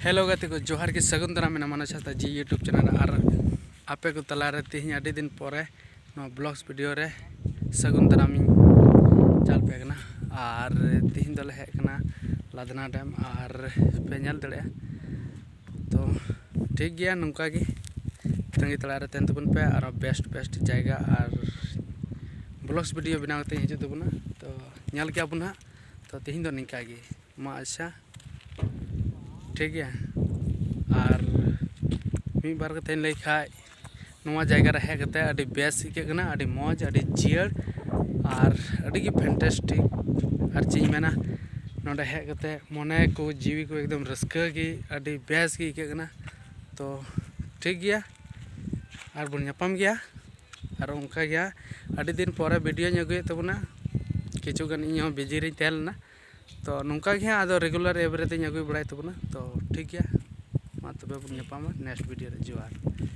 Hello गाते को जोहार की सगुन दाराम में माना चाहता जी यूट्यूब चैनल और आपे को तला रे तेही अड़ी दिन पोरे नो ब्लॉग्स वीडियो रे सगुन दाराम चाल पे कना और तेही दले हे कना लादना डैम और पे नेल दड़े तो ठीक गया नौका की तंगी तला रे तेन तबन पे और बेस्ट जायगा और ब्लॉग्स वीडियो बनाते हिजू तबना तो नेल के बुना तो तेही दो निका गी मा अच्छा ठीक है और मी बार कते लई खाय नवा जायगा रे हे कते अडी बेस इके कना अडी मौज अडी जियर और अडी की फैंटास्टिक और चीज मेना नोडे हे कते मने को जीवी को एकदम रस्का की अडी बेस की इके कना तो ठीक गया और बन नयापाम गया और उनका गया अडी दिन पोरे वीडियो अगुए तबना किछु गन इन बिजी रे तेलना तो नौका गया आदो रेगुलर एवरीथिंग अगुई बड़ाई तबना तो ठीक गया मा तबे बन नयापामा नेक्स्ट वीडियो रे जोहार।